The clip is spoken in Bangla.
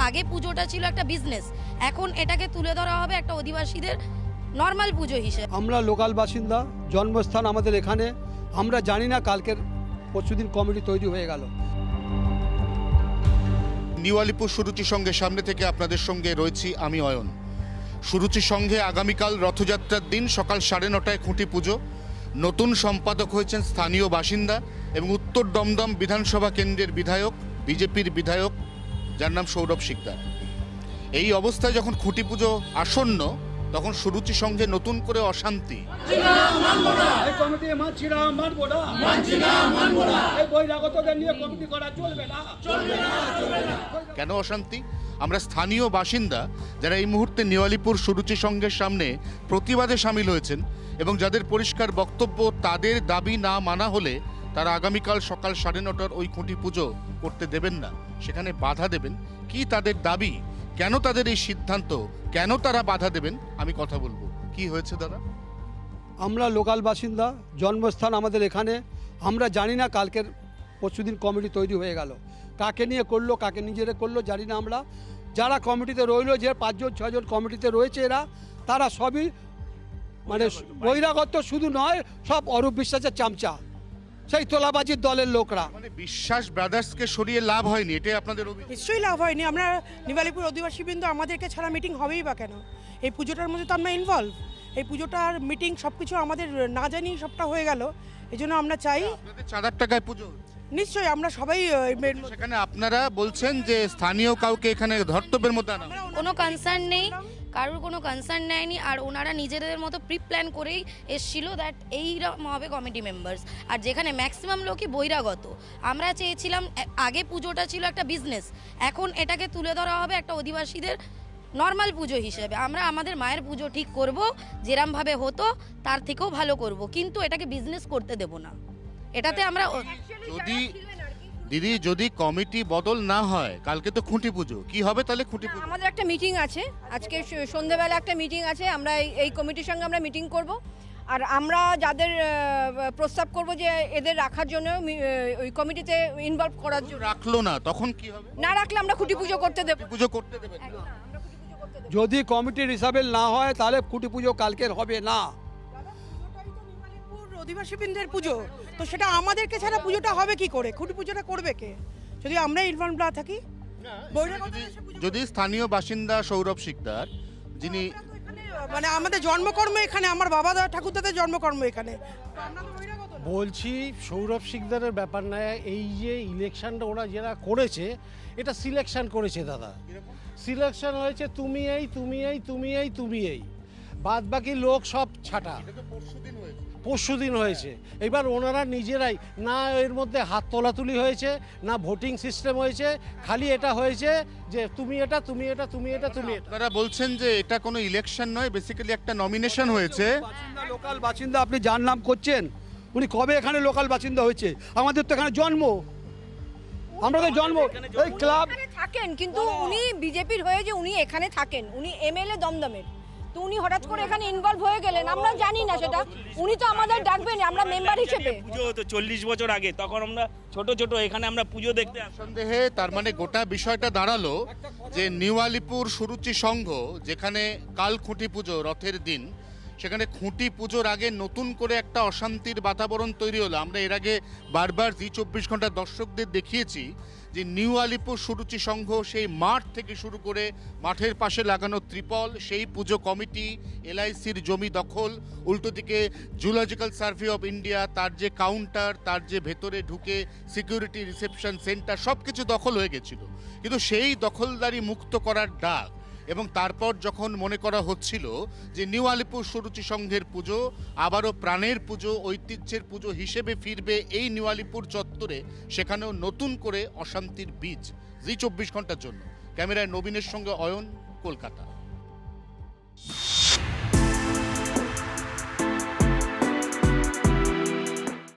আগে পুজোটা ছিল একটা বিজনেস, এখন এটাকে তুলে ধরা হবে একটা অধিবাসীদের নর্মাল পুজো হিসেবে। আমরা লোকাল বাসিন্দা, জন্মস্থান আমাদের এখানে। আমরা জানি না কালকের পরশুদিন কমিটি তৈরি হয়ে গেল। নিউ আলিপুর সুরুচি সংঘের সামনে থেকে আপনাদের সঙ্গে রয়েছি আমি অয়ন। সুরুচি সংঘে আগামীকাল রথযাত্রার দিন সকাল 9:30টায় খুঁটি পুজো। নতুন সম্পাদক হয়েছেন স্থানীয় বাসিন্দা এবং উত্তর দমদম বিধানসভা কেন্দ্রের বিধায়ক, বিজেপির বিধায়ক, যার নাম সৌরভ শিকদার। এই অবস্থায় যখন খুঁটি পুজো আসন্ন, তখন সুরুচি সংঘে নতুন করে অশান্তি। কেন অশান্তি? আমরা স্থানীয় বাসিন্দা যারা এই মুহূর্তে নিউ আলিপুর সুরুচি সংঘের সামনে প্রতিবাদে সামিল হয়েছেন এবং যাদের পরিষ্কার বক্তব্য, তাদের দাবি না মানা হলে তারা আগামীকাল সকাল 9:30টার ওই খুঁটি পুজো করতে দেবেন না, সেখানে বাধা দেবেন। কি তাদের দাবি, কেন তাদের এই সিদ্ধান্ত, কেন তারা বাধা দেবেন, আমি কথা বলবো। কি হয়েছে দাদা? আমরা লোকাল বাসিন্দা, জন্মস্থান আমাদের এখানে। আমরা জানি না কালকের পরশুদিন কমিটি তৈরি হয়ে গেল। কাকে নিয়ে করলো, কাকে নিজেরা করলো জানি না আমরা। যারা কমিটিতে রইলো, যে 5-6জন কমিটিতে রয়েছে, তারা সবই মানে বহিরাগত শুধু নয়, সব অরূপ বিশ্বাসের চামচা, সেই তোলাবাজির দলের লোকরা। মানে বিশ্বাস ব্রাদার্সকে সরিয়ে লাভ হয়নি, এটাই আপনাদের অভিযোগ? নিশ্চয়ই লাভ হয়নি। আমরা নিউ আলিপুর অধিবাসীবৃন্দ, আমাদেরকে ছাড়া মিটিং হবেই বা কেন? এই পুজোটার মধ্যে তো আমরা ইনভলভ। এই পুজোটার মিটিং সব কিছু আমাদের না জানিয়ে সবটা হয়ে গেল। এই জন্য আমরা চাই আপনাদের চাঁদার টাকায় পুজো। নিশ্চয়ই আমরা সবাই সেখানে আপনারা বলছেন যে স্থানীয় কাউকে এখানে ধর্তব্যের মধ্যে আনা। কোনো কনসার্ন নেই, কারোর কোনো কনসার্ন নেয়নি। আর ওনারা নিজেদের মতো প্রি প্ল্যান করেই এসেছিল দ্যাট এইরকম হবে কমিটি মেম্বার্স। আর যেখানে ম্যাক্সিমাম লোকই বহিরাগত। আমরা চেয়েছিলাম, আগে পুজোটা ছিল একটা বিজনেস, এখন এটাকে তুলে ধরা হবে একটা অধিবাসীদের নর্মাল পুজো হিসেবে। আমরা আমাদের মায়ের পুজো ঠিক করব, যেরমভাবে হতো তার থেকেও ভালো করব, কিন্তু এটাকে বিজনেস করতে দেব না। এটাতে আমরা যদি কমিটি বদল না হয়, কালকে তো খুঁটি পুজো, কি হবে তাহলে? খুঁটি পুজো আমাদের একটা মিটিং আছে, আজকে সন্ধ্যাবেলা একটা মিটিং আছে। আমরা এই কমিটির সঙ্গে আমরা মিটিং করব। আর আমরা যাদের প্রস্তাব করব যে এদের রাখার জন্য ওই কমিটিতে ইনভলভ করার জন্য, রাখলো না, তখন কি হবে? না রাখলে আমরা খুঁটি পুজো করতে দেব। পুজো করতে দেবেন না? যদি কমিটির হিসাবে না হয় তাহলে খুঁটি পুজো কালকের হবে না। অধিবাসীবৃন্দের পুজো, তো সেটা আমাদেরকে ছাড়া পুজোটা হবে কি করে? খুঁটি পুজোটা করবে কে যদি আমরা ইনভলভ না থাকি? যদি স্থানীয় বাসিন্দা সৌরভ শিকদার, যিনি মানে আমাদের জন্মকর্ম এখানে, আমার বাবা ঠাকুরদাদের জন্মকর্ম এখানে, বলছি সৌরভ শিকদারের ব্যাপার না। এই যে ইলেকশনটা ওরা যারা করেছে, এটা সিলেকশন করেছে দাদা। সিলেকশন হয়েছে তুমি এই, তুমি এই, তুমি এই, তুমি এই, বাদ বাকি লোক সব ছাটা। পরশুদিন হয়েছে। এবার ওনারা নিজেরাই না, এর মধ্যে হাত তোলাতুলি হয়েছে না, ভোটিং সিস্টেম হয়েছে, খালি এটা হয়েছে যে তুমি এটা, তুমি এটা, তুমি এটা, তুমি এটা। আপনারা বলছেন যে এটা কোনো ইলেকশন নয়, বেসিক্যালি একটা নমিনেশন হয়েছে। লোকাল বাসিন্দা আপনি যার নাম করছেন, উনি কবে এখানে লোকাল বাসিন্দা হয়েছে? আমাদের তো এখানে জন্ম, আমরা তো জন্ম এই ক্লাব থাকেন, কিন্তু উনি বিজেপির হয়ে যে উনি এখানে থাকেন, উনি এমএলএ দমদমের, তো উনি হঠাৎ করে এখানে ইনভলভ হয়ে গেলেন। আমরা জানি না সেটা, উনি তো আমাদের ডাকবেন আমরা মেম্বার হিসেবে। পুজো হতো 40 বছর আগে, তখন আমরা ছোট ছোট এখানে আমরা পুজো দেখতে সন্দেহে। তার মানে গোটা বিষয়টা দাঁড়ালো যে নিউ আলিপুর সুরুচি সংঘ, যেখানে কাল খুঁটি পুজো রথের দিন, সেখানে খুঁটি পুজোর আগে নতুন করে একটা অশান্তির বাতাবরণ তৈরি হলো। আমরা এর আগে বারবার জি 24 ঘন্টা দর্শকদের দেখিয়েছি যে নিউ আলিপুর সুরুচি সংঘ সেই মাঠ থেকে শুরু করে মাঠের পাশে লাগানো ত্রিপল, সেই পুজো কমিটি, এলআইসির জমি দখল, উল্টো দিকে জুলজিক্যাল সার্ভে অফ ইন্ডিয়া, তার যে কাউন্টার, তার যে ভেতরে ঢুকে সিকিউরিটি রিসেপশন সেন্টার, সব কিছু দখল হয়ে গেছিল। কিন্তু সেই দখলদারি মুক্ত করার ডাক, এবং তারপর যখন মনে করা হচ্ছিল যে নিউ আলিপুর সুরুচি সংঘের পুজো আবারও প্রাণের পুজো, ঐতিহ্যের পুজো হিসেবে ফিরবে এই নিউ আলিপুর চত্বরে, সেখানেও নতুন করে অশান্তির বীজ। জি 24 ঘন্টার জন্য ক্যামেরায় নবীনের সঙ্গে অয়ন, কলকাতা।